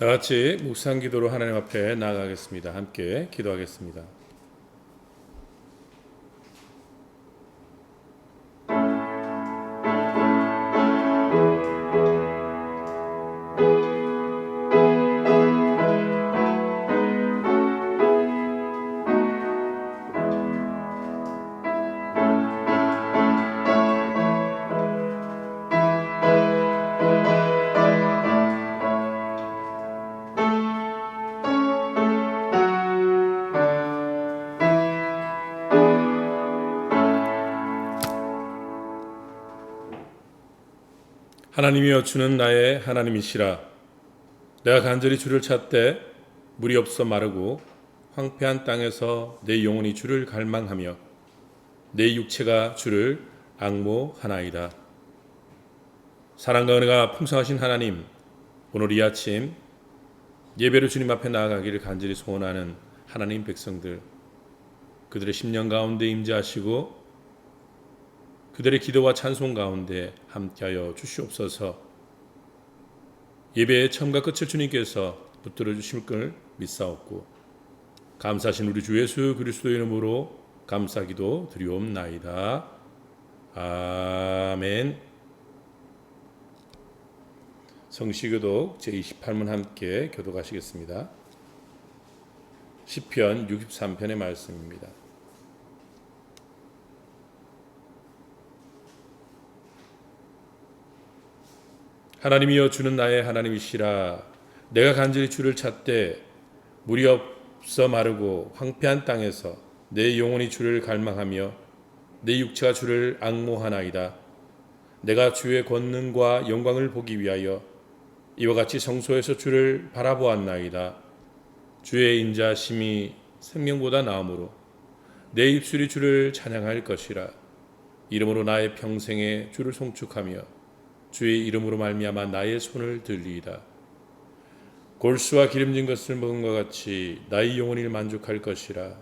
다 같이 묵상 기도로 하나님 앞에 나아가겠습니다. 함께 기도하겠습니다. 하나님이여, 주는 나의 하나님이시라. 내가 간절히 주를 찾되 물이 없어 마르고 황폐한 땅에서 내 영혼이 주를 갈망하며 내 육체가 주를 앙모하나이다. 사랑과 은혜가 풍성하신 하나님, 오늘 이 아침 예배로 주님 앞에 나아가기를 간절히 소원하는 하나님 백성들, 그들의 심령 가운데 임재하시고 그들의 기도와 찬송 가운데 함께하여 주시옵소서. 예배의 처음과 끝을 주님께서 붙들어 주실 걸 믿사옵고 감사하신 우리 주 예수 그리스도의 이름으로 감사기도 드리옵나이다. 아멘. 성시교독 제28문 함께 교독하시겠습니다. 시편 63편의 말씀입니다. 하나님이여, 주는 나의 하나님이시라. 내가 간절히 주를 찾되 물이 없어 마르고 황폐한 땅에서 내 영혼이 주를 갈망하며 내 육체가 주를 앙모하나이다. 내가 주의 권능과 영광을 보기 위하여 이와 같이 성소에서 주를 바라보았나이다. 주의 인자심이 생명보다 나음으로 내 입술이 주를 찬양할 것이라. 이름으로 나의 평생에 주를 송축하며 주의 이름으로 말미암아 나의 손을 들리이다. 골수와 기름진 것을 먹은 것 같이 나의 영혼이 만족할 것이라.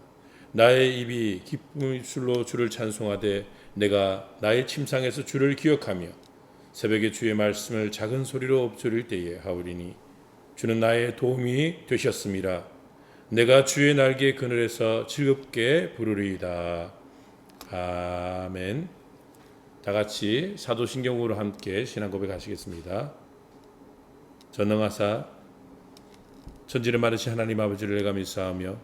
나의 입이 기쁨 입술로 주를 찬송하되 내가 나의 침상에서 주를 기억하며 새벽에 주의 말씀을 작은 소리로 엎드릴 때에 하오리니 주는 나의 도움이 되셨음이라. 내가 주의 날개 그늘에서 즐겁게 부르리이다. 아멘. 다 같이 사도신경으로 함께 신앙 고백하시겠습니다. 전능하사 천지를 만드신 하나님 아버지를 내가 믿사오며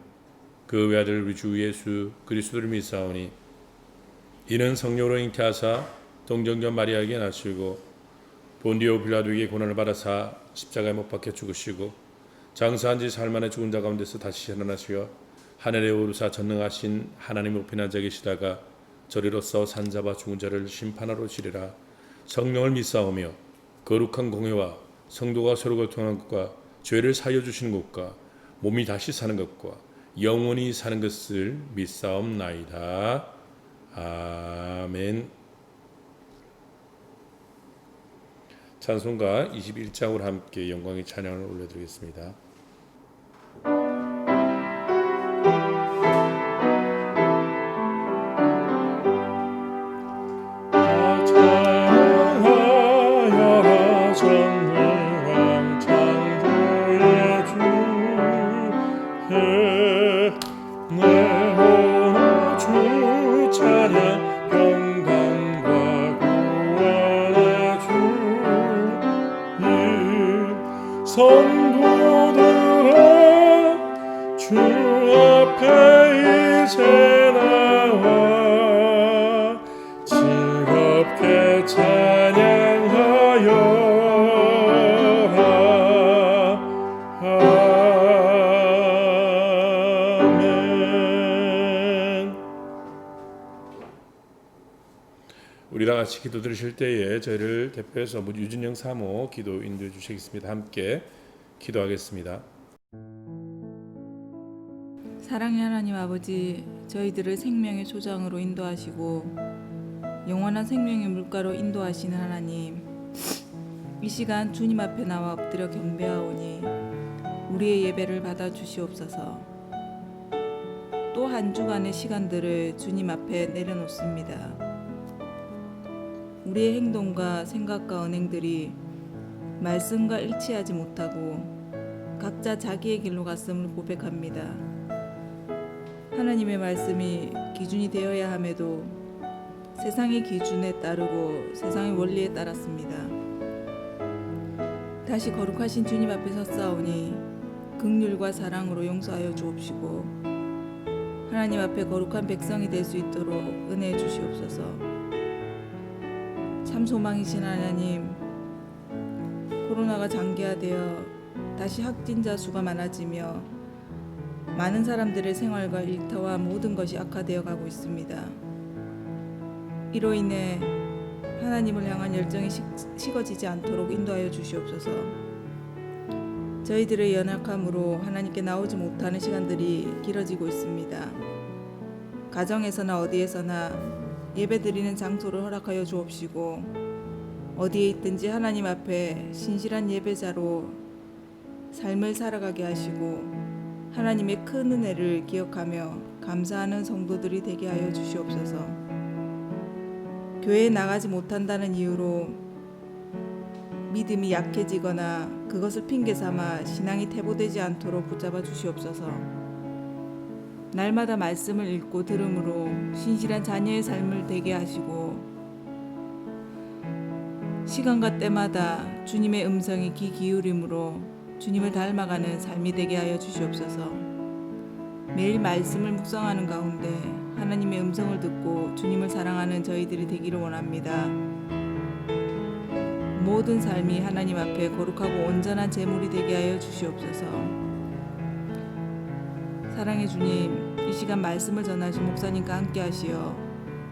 그 외아들 우리 주 예수 그리스도를 믿사오니 이는 성령으로 잉태하사 동정녀 마리아에게 낳으시고 본디오 빌라도에게 고난을 받아사 십자가에 못 박혀 죽으시고 장사한 지 사흘 만에 죽은 자 가운데서 다시 살아나시어 하늘에 오르사 전능하신 하나님 높이 앉아 계시다가 저리로서 산자와 죽은 자를 심판하러 오시리라. 성령을 믿사오며 거룩한 공회와 성도가 서로 교통하는 것과 죄를 사하여 주시는 것과 몸이 다시 사는 것과 영원히 사는 것을 믿사옵나이다. 아멘. 찬송가 21장으로 함께 영광의 찬양을 올려드리겠습니다. 성도들아 주 앞에 이제 나와 즐겁게 찬양하여 아멘. 우리 다 같이 기도 드리실 때에 저희를 대표해서 유진영 사모 기도 인도해 주시겠습니다. 함께 기도하겠습니다. 사랑의 하나님 아버지, 저희들을 생명의 조장으로 인도하시고 영원한 생명의 물가로 인도하시는 하나님, 이 시간 주님 앞에 나와 엎드려 경배하오니 우리의 예배를 받아주시옵소서. 또 한 주간의 시간들을 주님 앞에 내려놓습니다. 우리의 행동과 생각과 언행들이 말씀과 일치하지 못하고 각자 자기의 길로 갔음을 고백합니다. 하나님의 말씀이 기준이 되어야 함에도 세상의 기준에 따르고 세상의 원리에 따랐습니다. 다시 거룩하신 주님 앞에 섰사오니 긍휼과 사랑으로 용서하여 주옵시고 하나님 앞에 거룩한 백성이 될 수 있도록 은혜해 주시옵소서. 참 소망이신 하나님, 코로나가 장기화되어 다시 확진자 수가 많아지며 많은 사람들의 생활과 일터와 모든 것이 악화되어 가고 있습니다. 이로 인해 하나님을 향한 열정이 식어지지 않도록 인도하여 주시옵소서. 저희들의 연약함으로 하나님께 나오지 못하는 시간들이 길어지고 있습니다. 가정에서나 어디에서나 예배드리는 장소를 허락하여 주옵시고 어디에 있든지 하나님 앞에 신실한 예배자로 삶을 살아가게 하시고 하나님의 큰 은혜를 기억하며 감사하는 성도들이 되게 하여 주시옵소서. 교회에 나가지 못한다는 이유로 믿음이 약해지거나 그것을 핑계 삼아 신앙이 퇴보되지 않도록 붙잡아 주시옵소서. 날마다 말씀을 읽고 들음으로 신실한 자녀의 삶을 되게 하시고 시간과 때마다 주님의 음성이 귀 기울임으로 주님을 닮아가는 삶이 되게 하여 주시옵소서. 매일 말씀을 묵상하는 가운데 하나님의 음성을 듣고 주님을 사랑하는 저희들이 되기를 원합니다. 모든 삶이 하나님 앞에 거룩하고 온전한 제물이 되게 하여 주시옵소서. 사랑의 주님, 이 시간 말씀을 전하신 목사님과 함께 하시어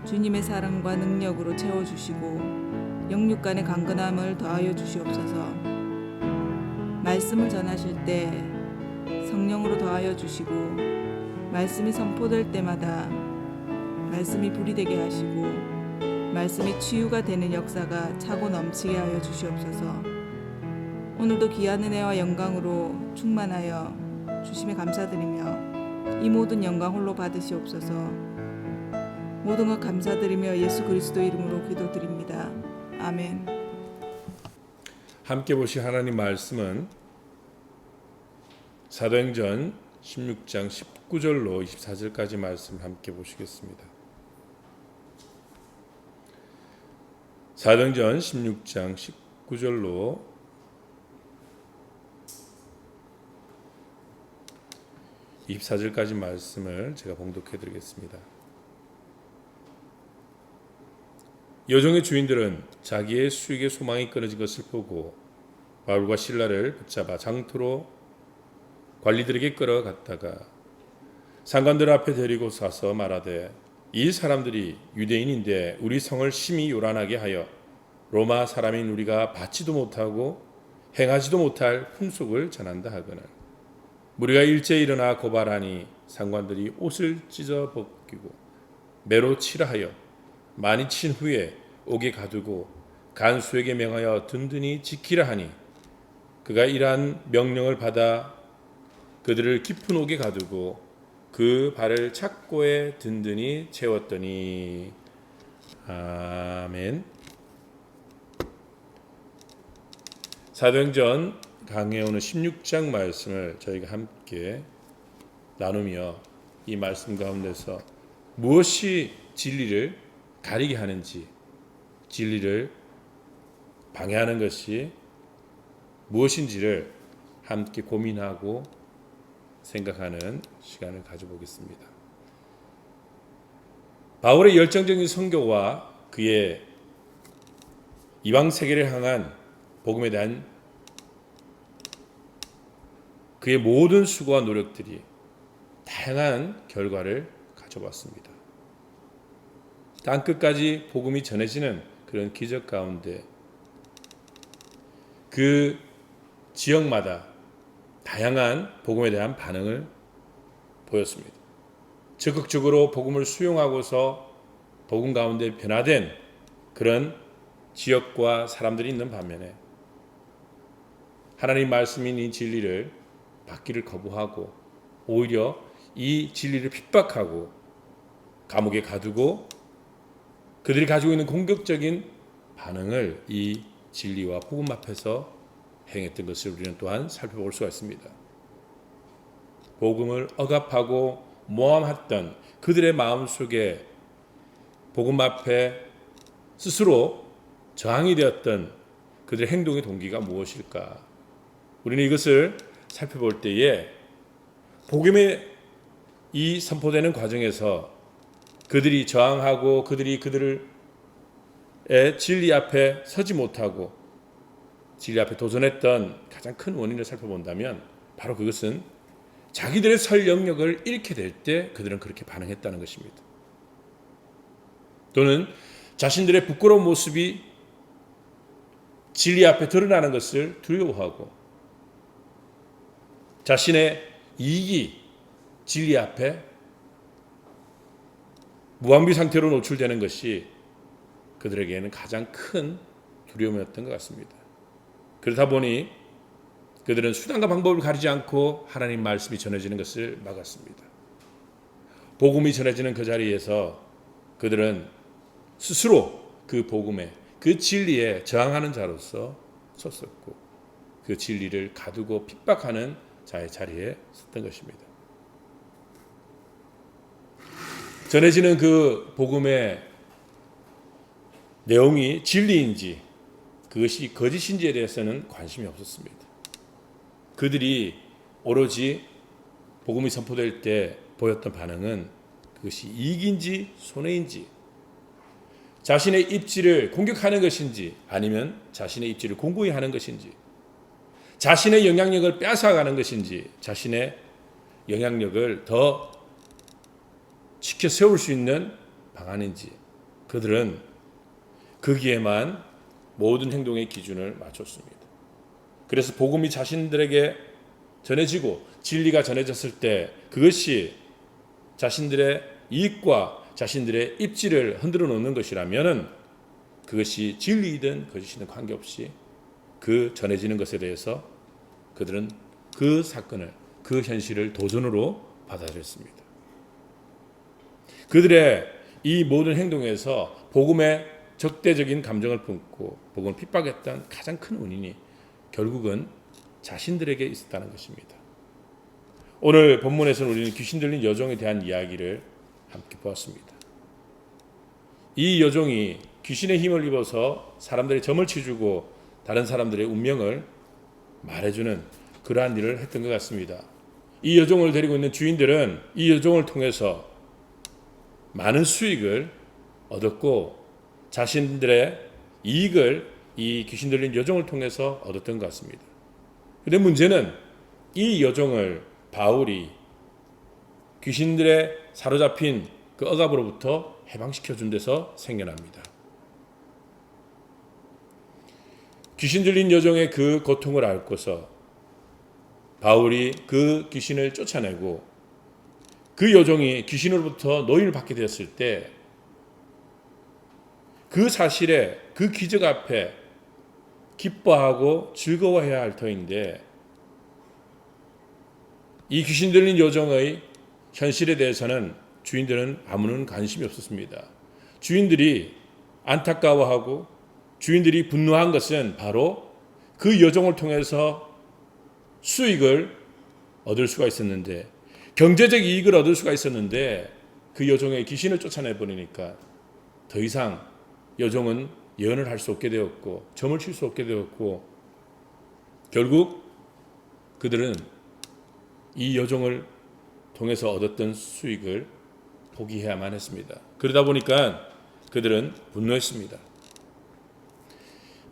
주님의 사랑과 능력으로 채워주시고 영육 간의 강건함을 더하여 주시옵소서. 말씀을 전하실 때 성령으로 더하여 주시고 말씀이 선포될 때마다 말씀이 불이 되게 하시고 말씀이 치유가 되는 역사가 차고 넘치게 하여 주시옵소서. 오늘도 귀한 은혜와 영광으로 충만하여 주심에 감사드리며 이 모든 영광 홀로 받으시옵소서. 모든 것 감사드리며 예수 그리스도 이름으로 기도드립니다. 아멘. 함께 보실 하나님 말씀은 사도행전 16장 19절로 24절까지 말씀 함께 보시겠습니다. 사도행전 16장 19절로 24절까지 말씀을 제가 봉독해 드리겠습니다. 여종의 주인들은 자기의 수익의 소망이 끊어진 것을 보고 바울과 실라를 붙잡아 장터로 관리들에게 끌어갔다가 상관들 앞에 데리고 사서 말하되 이 사람들이 유대인인데 우리 성을 심히 요란하게 하여 로마 사람인 우리가 받지도 못하고 행하지도 못할 풍속을 전한다 하거늘 무리가 일제히 일어나 고발하니 상관들이 옷을 찢어 벗기고 매로 치라 하여 많이 친 후에 옥에 가두고 간수에게 명하여 든든히 지키라 하니 그가 이러한 명령을 받아 그들을 깊은 옥에 가두고 그 발을 착고에 든든히 채웠더니 아멘. 사도행전 강해오는 16장 말씀을 저희가 함께 나누며 이 말씀 가운데서 무엇이 진리를 가리게 하는지, 진리를 방해하는 것이 무엇인지를 함께 고민하고 생각하는 시간을 가져보겠습니다. 바울의 열정적인 선교와 그의 이방 세계를 향한 복음에 대한 그의 모든 수고와 노력들이 다양한 결과를 가져왔습니다. 땅끝까지 복음이 전해지는 그런 기적 가운데 그 지역마다 다양한 복음에 대한 반응을 보였습니다. 적극적으로 복음을 수용하고서 복음 가운데 변화된 그런 지역과 사람들이 있는 반면에 하나님 말씀인 이 진리를 받기를 거부하고 오히려 이 진리를 핍박하고 감옥에 가두고 그들이 가지고 있는 공격적인 반응을 이 진리와 복음 앞에서 행했던 것을 우리는 또한 살펴볼 수가 있습니다. 복음을 억압하고 모함했던 그들의 마음속에 복음 앞에 스스로 저항이 되었던 그들의 행동의 동기가 무엇일까? 우리는 이것을 살펴볼 때에 복음의 이 선포되는 과정에서 그들이 저항하고 그들의 진리 앞에 서지 못하고 진리 앞에 도전했던 가장 큰 원인을 살펴본다면 바로 그것은 자기들의 설 영역을 잃게 될 때 그들은 그렇게 반응했다는 것입니다. 또는 자신들의 부끄러운 모습이 진리 앞에 드러나는 것을 두려워하고 자신의 이익이 진리 앞에 무방비 상태로 노출되는 것이 그들에게는 가장 큰 두려움이었던 것 같습니다. 그러다 보니 그들은 수단과 방법을 가리지 않고 하나님 말씀이 전해지는 것을 막았습니다. 복음이 전해지는 그 자리에서 그들은 스스로 그 복음에 그 진리에 저항하는 자로서 섰었고 그 진리를 가두고 핍박하는 자의 자리에 섰던 것입니다. 전해지는 그 복음의 내용이 진리인지 그것이 거짓인지에 대해서는 관심이 없었습니다. 그들이 오로지 복음이 선포될 때 보였던 반응은 그것이 이익인지 손해인지 자신의 입지를 공격하는 것인지 아니면 자신의 입지를 공고히 하는 것인지 자신의 영향력을 빼앗아가는 것인지 자신의 영향력을 더 지켜 세울 수 있는 방안인지 그들은 거기에만 모든 행동의 기준을 맞췄습니다. 그래서 복음이 자신들에게 전해지고 진리가 전해졌을 때 그것이 자신들의 이익과 자신들의 입지를 흔들어 놓는 것이라면 그것이 진리이든 거짓이든 관계없이 그 전해지는 것에 대해서 그들은 그 사건을 그 현실을 도전으로 받아들였습니다. 그들의 이 모든 행동에서 복음의 적대적인 감정을 품고 복음을 핍박했던 가장 큰 원인이 결국은 자신들에게 있었다는 것입니다. 오늘 본문에서는 우리는 귀신 들린 여종에 대한 이야기를 함께 보았습니다. 이 여종이 귀신의 힘을 입어서 사람들의 점을 치주고 다른 사람들의 운명을 말해주는 그러한 일을 했던 것 같습니다. 이 여종을 데리고 있는 주인들은 이 여종을 통해서 많은 수익을 얻었고 자신들의 이익을 이 귀신 들린 여종을 통해서 얻었던 것 같습니다. 그런데 문제는 이 여종을 바울이 귀신들의 사로잡힌 그 억압으로부터 해방시켜 준 데서 생겨납니다. 귀신 들린 여종의 그 고통을 앓고서 바울이 그 귀신을 쫓아내고 그 여종이 귀신으로부터 노임을 받게 되었을 때 그 사실에 그 기적 앞에 기뻐하고 즐거워해야 할 터인데 이 귀신 들린 여종의 현실에 대해서는 주인들은 아무런 관심이 없었습니다. 주인들이 안타까워하고 주인들이 분노한 것은 바로 그 여종을 통해서 수익을 얻을 수가 있었는데 경제적 이익을 얻을 수가 있었는데 그 여종의 귀신을 쫓아내버리니까 더 이상 여종은 예언을 할 수 없게 되었고 점을 칠 수 없게 되었고 결국 그들은 이 여종을 통해서 얻었던 수익을 포기해야만 했습니다. 그러다 보니까 그들은 분노했습니다.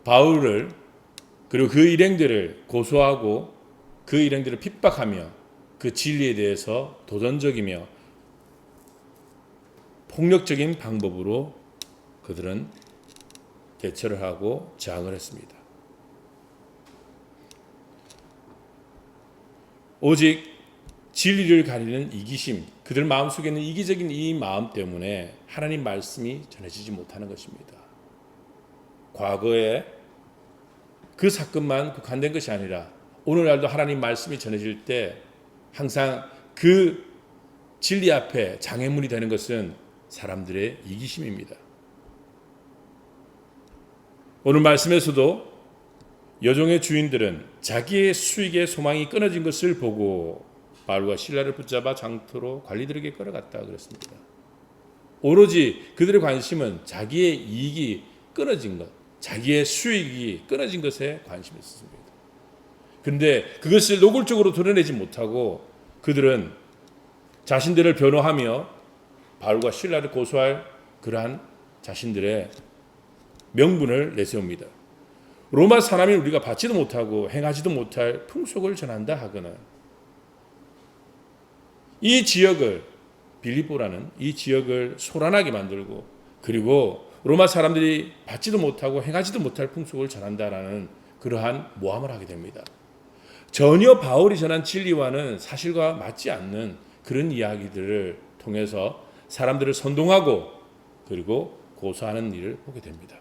바울을 그리고 그 일행들을 고소하고 그 일행들을 핍박하며 그 진리에 대해서 도전적이며 폭력적인 방법으로 그들은 대처를 하고 저항을 했습니다. 오직 진리를 가리는 이기심, 그들 마음속에 있는 이기적인 이 마음 때문에 하나님 말씀이 전해지지 못하는 것입니다. 과거에 그 사건만 국한된 것이 아니라 오늘날도 하나님 말씀이 전해질 때 항상 그 진리 앞에 장애물이 되는 것은 사람들의 이기심입니다. 오늘 말씀에서도 여종의 주인들은 자기의 수익의 소망이 끊어진 것을 보고 바울과 실라를 붙잡아 장터로 관리들에게 끌어갔다 그랬습니다. 오로지 그들의 관심은 자기의 이익이 끊어진 것, 자기의 수익이 끊어진 것에 관심이 있었습니다. 그런데 그것을 노골적으로 드러내지 못하고 그들은 자신들을 변호하며 바울과 실라를 고소할 그러한 자신들의 명분을 내세웁니다. 로마 사람이 우리가 받지도 못하고 행하지도 못할 풍속을 전한다 하거나 이 지역을 빌립보라는 이 지역을 소란하게 만들고 그리고 로마 사람들이 받지도 못하고 행하지도 못할 풍속을 전한다라는 그러한 모함을 하게 됩니다. 전혀 바울이 전한 진리와는 사실과 맞지 않는 그런 이야기들을 통해서 사람들을 선동하고 그리고 고소하는 일을 보게 됩니다.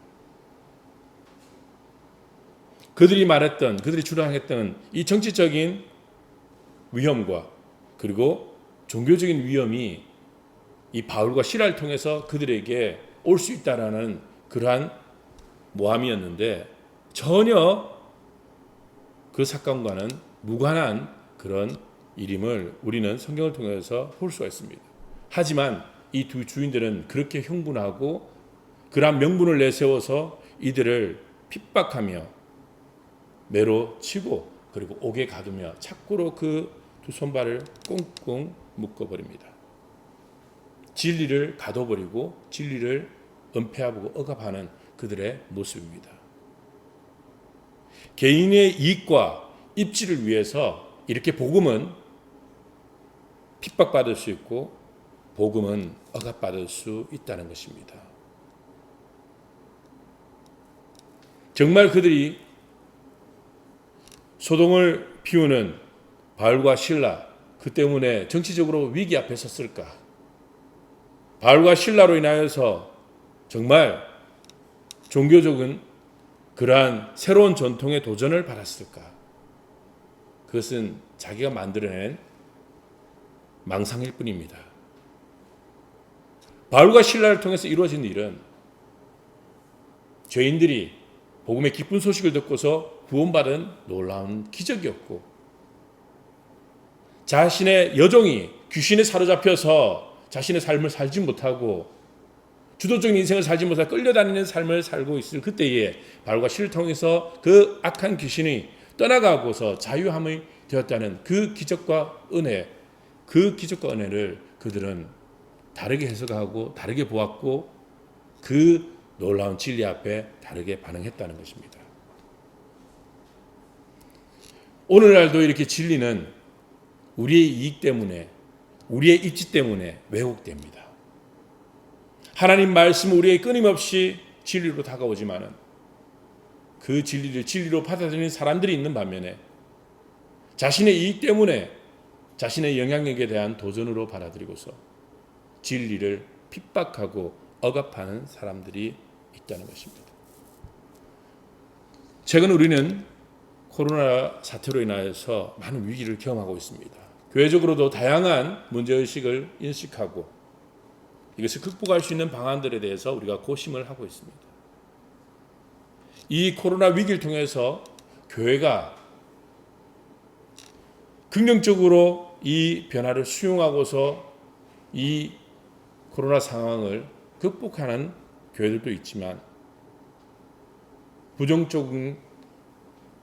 그들이 주장했던 이 정치적인 위험과 그리고 종교적인 위험이 이 바울과 실라를 통해서 그들에게 올 수 있다라는 그러한 모함이었는데 전혀 그 사건과는 무관한 그런 일임을 우리는 성경을 통해서 볼 수가 있습니다. 하지만 이 두 주인들은 그렇게 흥분하고 그러한 명분을 내세워서 이들을 핍박하며 매로 치고 그리고 옥에 가두며 착고로 그 두 손발을 꽁꽁 묶어버립니다. 진리를 가둬버리고 진리를 은폐하고 억압하는 그들의 모습입니다. 개인의 이익과 입지를 위해서 이렇게 복음은 핍박받을 수 있고 복음은 억압받을 수 있다는 것입니다. 정말 그들이 소동을 피우는 바울과 실라 그 때문에 정치적으로 위기 앞에 섰을까? 바울과 실라로 인하여서 정말 종교적인 그러한 새로운 전통의 도전을 받았을까? 그것은 자기가 만들어낸 망상일 뿐입니다. 바울과 실라를 통해서 이루어진 일은 죄인들이 복음의 기쁜 소식을 듣고서 구원받은 놀라운 기적이었고 자신의 여종이 귀신에 사로잡혀서 자신의 삶을 살지 못하고 주도적인 인생을 살지 못하고 끌려다니는 삶을 살고 있을 그때에 바울과 실을 통해서 그 악한 귀신이 떠나가고서 자유함이 되었다는 그 기적과 은혜, 그 기적과 은혜를 그들은 다르게 해석하고 다르게 보았고 그 놀라운 진리 앞에 다르게 반응했다는 것입니다. 오늘날도 이렇게 진리는 우리의 이익 때문에 우리의 입지 때문에 왜곡됩니다. 하나님 말씀은 우리에게 끊임없이 진리로 다가오지만은 그 진리를 진리로 받아들이는 사람들이 있는 반면에 자신의 이익 때문에 자신의 영향력에 대한 도전으로 받아들이고서 진리를 핍박하고 억압하는 사람들이 있다는 것입니다. 최근 우리는 코로나 사태로 인하여서 많은 위기를 경험하고 있습니다. 교회적으로도 다양한 문제의식을 인식하고 이것을 극복할 수 있는 방안들에 대해서 우리가 고심을 하고 있습니다. 이 코로나 위기를 통해서 교회가 긍정적으로 이 변화를 수용하고서 이 코로나 상황을 극복하는 교회들도 있지만 부정적인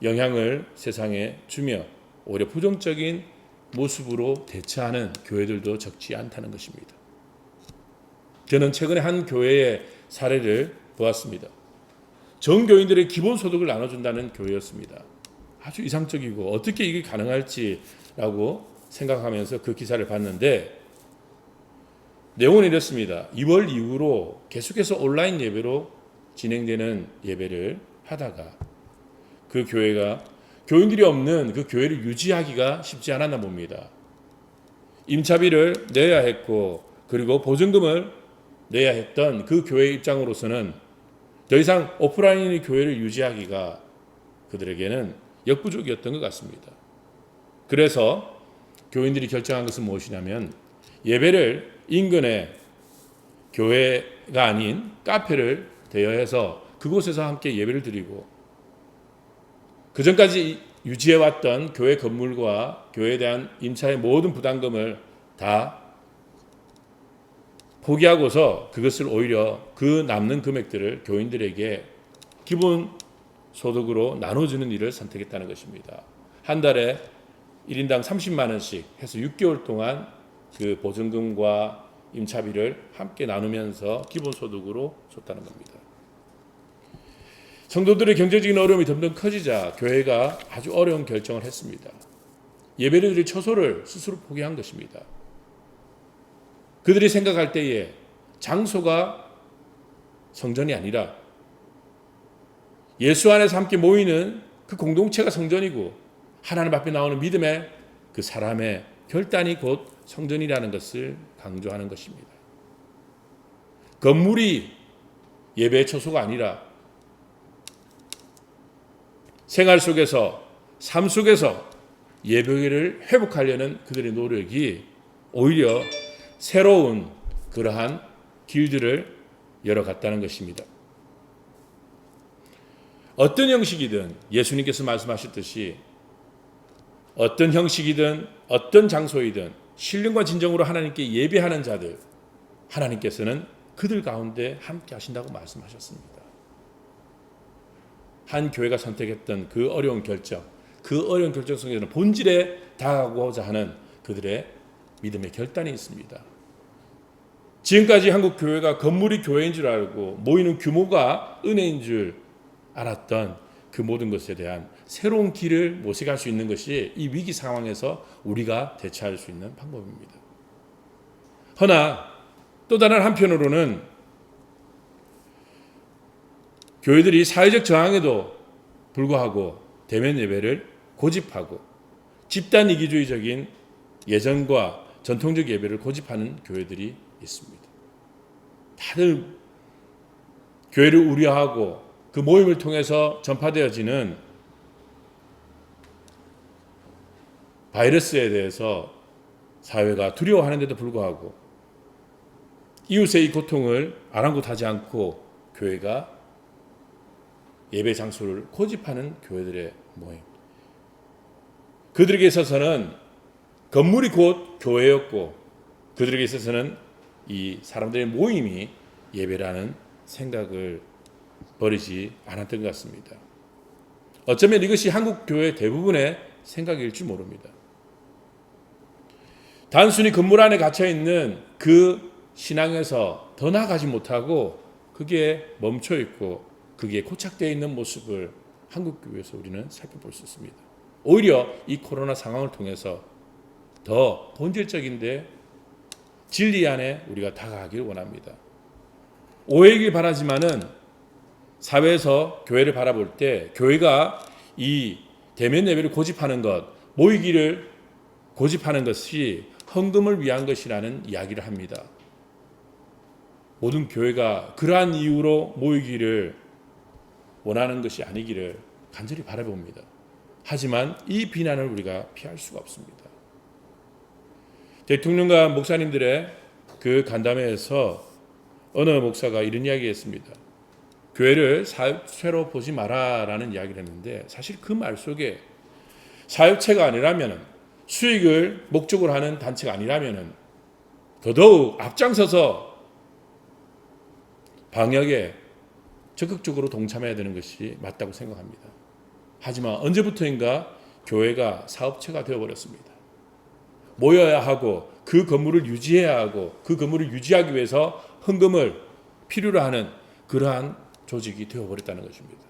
영향을 세상에 주며 오히려 부정적인 모습으로 대처하는 교회들도 적지 않다는 것입니다. 저는 최근에 한 교회의 사례를 보았습니다. 정교인들의 기본소득을 나눠준다는 교회였습니다. 아주 이상적이고 어떻게 이게 가능할지라고 생각하면서 그 기사를 봤는데 내용은 이렇습니다. 2월 이후로 계속해서 온라인 예배로 진행되는 예배를 하다가 그 교회가 교인들이 없는 그 교회를 유지하기가 쉽지 않았나 봅니다. 임차비를 내야 했고 그리고 보증금을 내야 했던 그 교회 입장으로서는 더 이상 오프라인 교회를 유지하기가 그들에게는 역부족이었던 것 같습니다. 그래서 교인들이 결정한 것은 무엇이냐면 예배를 인근의 교회가 아닌 카페를 대여해서 그곳에서 함께 예배를 드리고 그전까지 유지해왔던 교회 건물과 교회에 대한 임차의 모든 부담금을 다 포기하고서 그것을 오히려 그 남는 금액들을 교인들에게 기본 소득으로 나눠주는 일을 선택했다는 것입니다. 한 달에 1인당 30만 원씩 해서 6개월 동안 그 보증금과 임차비를 함께 나누면서 기본 소득으로 줬다는 겁니다. 성도들의 경제적인 어려움이 점점 커지자 교회가 아주 어려운 결정을 했습니다. 예배를 드릴 처소를 스스로 포기한 것입니다. 그들이 생각할 때에 장소가 성전이 아니라 예수 안에서 함께 모이는 그 공동체가 성전이고 하나님 앞에 나오는 믿음의 그 사람의 결단이 곧 성전이라는 것을 강조하는 것입니다. 건물이 예배의 처소가 아니라 생활 속에서 삶 속에서 예배를 회복하려는 그들의 노력이 오히려 새로운 그러한 길들을 열어갔다는 것입니다. 어떤 형식이든 예수님께서 말씀하셨듯이 어떤 형식이든 어떤 장소이든 신령과 진정으로 하나님께 예배하는 자들 하나님께서는 그들 가운데 함께 하신다고 말씀하셨습니다. 한 교회가 선택했던 그 어려운 결정, 그 어려운 결정 속에는 본질에 다가가고자 하는 그들의 믿음의 결단이 있습니다. 지금까지 한국 교회가 건물이 교회인 줄 알고 모이는 규모가 은혜인 줄 알았던 그 모든 것에 대한 새로운 길을 모색할 수 있는 것이 이 위기 상황에서 우리가 대처할 수 있는 방법입니다. 허나 또 다른 한편으로는 교회들이 사회적 저항에도 불구하고 대면 예배를 고집하고 집단 이기주의적인 예전과 전통적 예배를 고집하는 교회들이 있습니다. 다들 교회를 우려하고 그 모임을 통해서 전파되어지는 바이러스에 대해서 사회가 두려워하는데도 불구하고 이웃의 이 고통을 아랑곳하지 않고 교회가 예배 장소를 고집하는 교회들의 모임. 그들에게 있어서는 건물이 곧 교회였고 그들에게 있어서는 이 사람들의 모임이 예배라는 생각을 버리지 않았던 것 같습니다. 어쩌면 이것이 한국 교회 대부분의 생각일지 모릅니다. 단순히 건물 안에 갇혀있는 그 신앙에서 더 나아가지 못하고 그게 멈춰있고 그게 고착되어 있는 모습을 한국 교회에서 우리는 살펴볼 수 있습니다. 오히려 이 코로나 상황을 통해서 더 본질적인데 진리 안에 우리가 다가가길 원합니다. 오해이길 바라지만은 사회에서 교회를 바라볼 때 교회가 이 대면 예배를 고집하는 것, 모이기를 고집하는 것이 헌금을 위한 것이라는 이야기를 합니다. 모든 교회가 그러한 이유로 모이기를 원하는 것이 아니기를 간절히 바라봅니다. 하지만 이 비난을 우리가 피할 수가 없습니다. 대통령과 목사님들의 그 간담회에서 어느 목사가 이런 이야기했습니다. 교회를 사업체로 보지 마라라는 이야기를 했는데 사실 그 말 속에 사업체가 아니라면 수익을 목적으로 하는 단체가 아니라면 더더욱 앞장서서 방역에 적극적으로 동참해야 되는 것이 맞다고 생각합니다. 하지만 언제부터인가 교회가 사업체가 되어버렸습니다. 모여야 하고 그 건물을 유지해야 하고 그 건물을 유지하기 위해서 헌금을 필요로 하는 그러한 조직이 되어버렸다는 것입니다.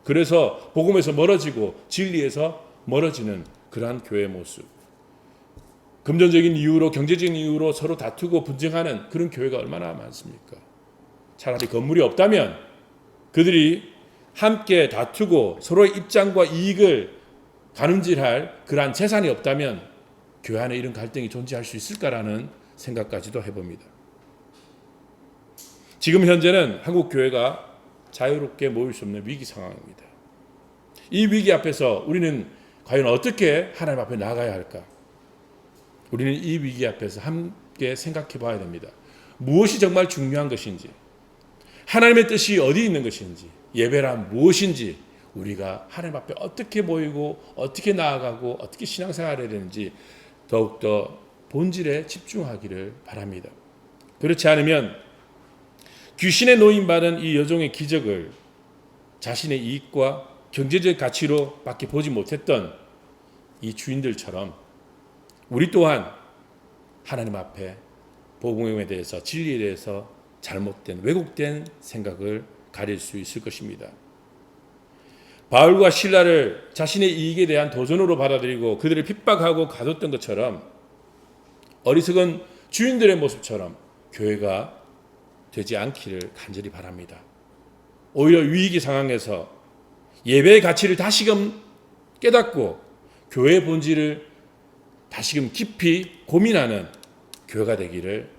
그래서 복음에서 멀어지고 진리에서 멀어지는 그러한 교회의 모습. 금전적인 이유로 경제적인 이유로 서로 다투고 분쟁하는 그런 교회가 얼마나 많습니까? 차라리 건물이 없다면 그들이 함께 다투고 서로의 입장과 이익을 가늠질할 그러한 재산이 없다면 교회 안에 이런 갈등이 존재할 수 있을까라는 생각까지도 해봅니다. 지금 현재는 한국 교회가 자유롭게 모일 수 없는 위기 상황입니다. 이 위기 앞에서 우리는 과연 어떻게 하나님 앞에 나가야 할까? 우리는 이 위기 앞에서 함께 생각해 봐야 됩니다. 무엇이 정말 중요한 것인지, 하나님의 뜻이 어디 있는 것인지, 예배란 무엇인지, 우리가 하나님 앞에 어떻게 모이고 어떻게 나아가고 어떻게 신앙생활을 해야 되는지 더욱더 본질에 집중하기를 바랍니다. 그렇지 않으면 귀신에 노임받은 이 여종의 기적을 자신의 이익과 경제적 가치로 밖에 보지 못했던 이 주인들처럼 우리 또한 하나님 앞에 복음에 대해서 진리에 대해서 잘못된 왜곡된 생각을 가릴 수 있을 것입니다. 바울과 실라를 자신의 이익에 대한 도전으로 받아들이고 그들을 핍박하고 가뒀던 것처럼 어리석은 주인들의 모습처럼 교회가 되지 않기를 간절히 바랍니다. 오히려 위기 상황에서 예배의 가치를 다시금 깨닫고 교회의 본질을 다시금 깊이 고민하는 교회가 되기를,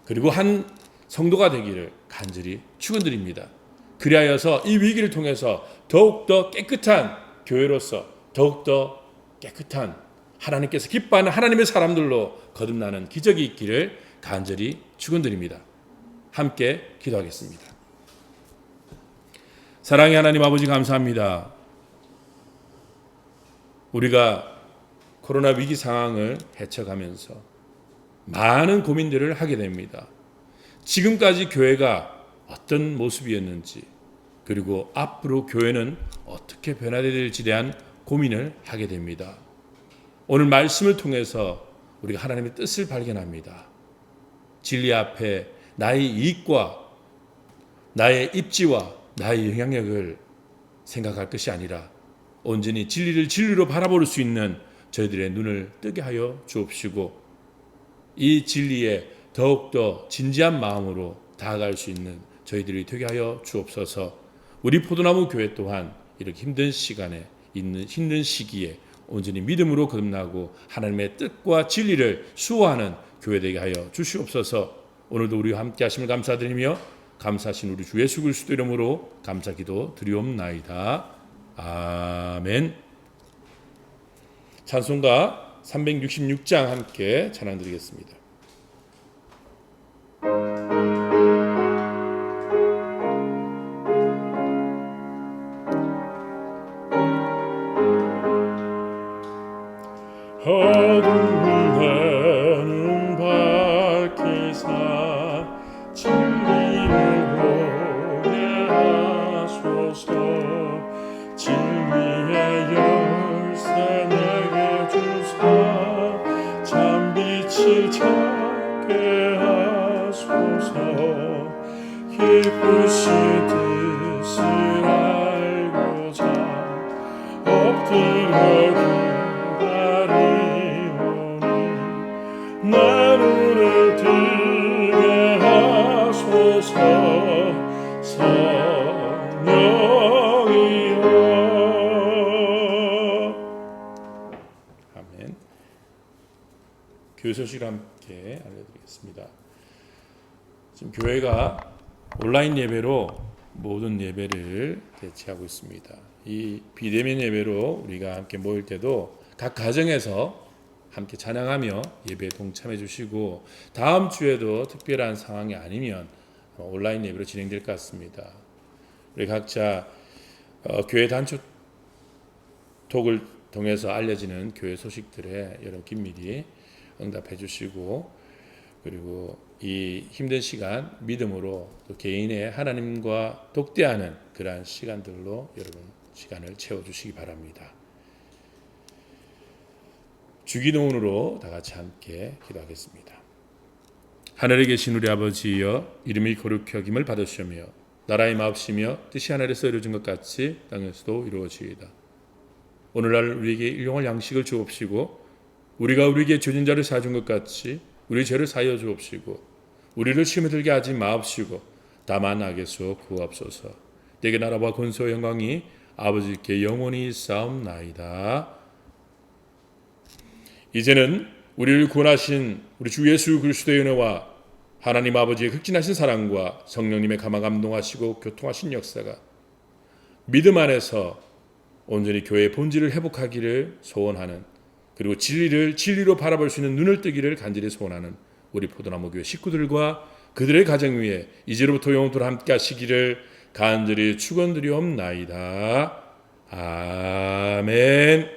그리고 한 성도가 되기를 간절히 축원드립니다. 그리하여서 이 위기를 통해서 더욱더 깨끗한 교회로서 더욱더 깨끗한 하나님께서 기뻐하는 하나님의 사람들로 거듭나는 기적이 있기를 간절히 축원드립니다. 함께 기도하겠습니다. 사랑의 하나님 아버지, 감사합니다. 우리가 코로나 위기 상황을 헤쳐가면서 많은 고민들을 하게 됩니다. 지금까지 교회가 어떤 모습이었는지, 그리고 앞으로 교회는 어떻게 변화되어야 될지에 대한 고민을 하게 됩니다. 오늘 말씀을 통해서 우리가 하나님의 뜻을 발견합니다. 진리 앞에 나의 이익과 나의 입지와 나의 영향력을 생각할 것이 아니라 온전히 진리를 진리로 바라볼 수 있는 저희들의 눈을 뜨게 하여 주옵시고, 이 진리에 더욱더 진지한 마음으로 다가갈 수 있는 저희들이 되게 하여 주옵소서. 우리 포도나무 교회 또한 이렇게 힘든 시간에 힘든 시기에 온전히 믿음으로 거듭나고 하나님의 뜻과 진리를 수호하는 교회 되게 하여 주시옵소서. 오늘도 우리와 함께 하심을 감사드리며 감사하신 우리 주 예수 그리스도 이름으로 감사기도 드리옵나이다. 아멘. 찬송가 366장 함께 찬양드리겠습니다. 어두운 데는 밝히사 진리를 보게 하소서. 진리의 열쇠 내게 주사 참빛을 찾게 하소서. 기쁘시 뜻을 알고자 엎드려 내 눈을 뜨게 하소서. 성령이여. 아멘. 교회 소식을 함께 알려드리겠습니다. 지금 교회가 온라인 예배로 모든 예배를 대체하고 있습니다. 이 비대면 예배로 우리가 함께 모일 때도 각 가정에서 함께 찬양하며 예배에 동참해 주시고, 다음 주에도 특별한 상황이 아니면 온라인 예배로 진행될 것 같습니다. 우리 각자 교회 단축 톡을 통해서 알려지는 교회 소식들에 여러분 긴밀히 응답해 주시고, 그리고 이 힘든 시간 믿음으로 또 개인의 하나님과 독대하는 그러한 시간들로 여러분 시간을 채워주시기 바랍니다. 주기도문으로 다 같이 함께 기도하겠습니다. 하늘에 계신 우리 아버지여, 이름이 거룩히 여김을 받으시며 나라의 마옵시며 뜻이 하늘에서 이루어진 것 같이 땅에서도 이루어지이다. 오늘날 우리에게 일용할 양식을 주옵시고, 우리가 우리에게 죄진 자를 사준 것 같이 우리 죄를 사하여 주옵시고, 우리를 시험에 들게 하지 마옵시고 다만 악에서 구하옵소서. 내게 나라와 권세와 영광이 아버지께 영원히 싸움나이다. 이제는 우리를 구원하신 우리 주 예수 그리스도의 은혜와 하나님 아버지의 극진하신 사랑과 성령님의 감화 감동하시고 교통하신 역사가 믿음 안에서 온전히 교회의 본질을 회복하기를 소원하는, 그리고 진리를 진리로 바라볼 수 있는 눈을 뜨기를 간절히 소원하는 우리 포도나무 교회 식구들과 그들의 가정 위에 이제로부터 영원토록 함께 하시기를 간절히 축원드리옵나이다. 아멘.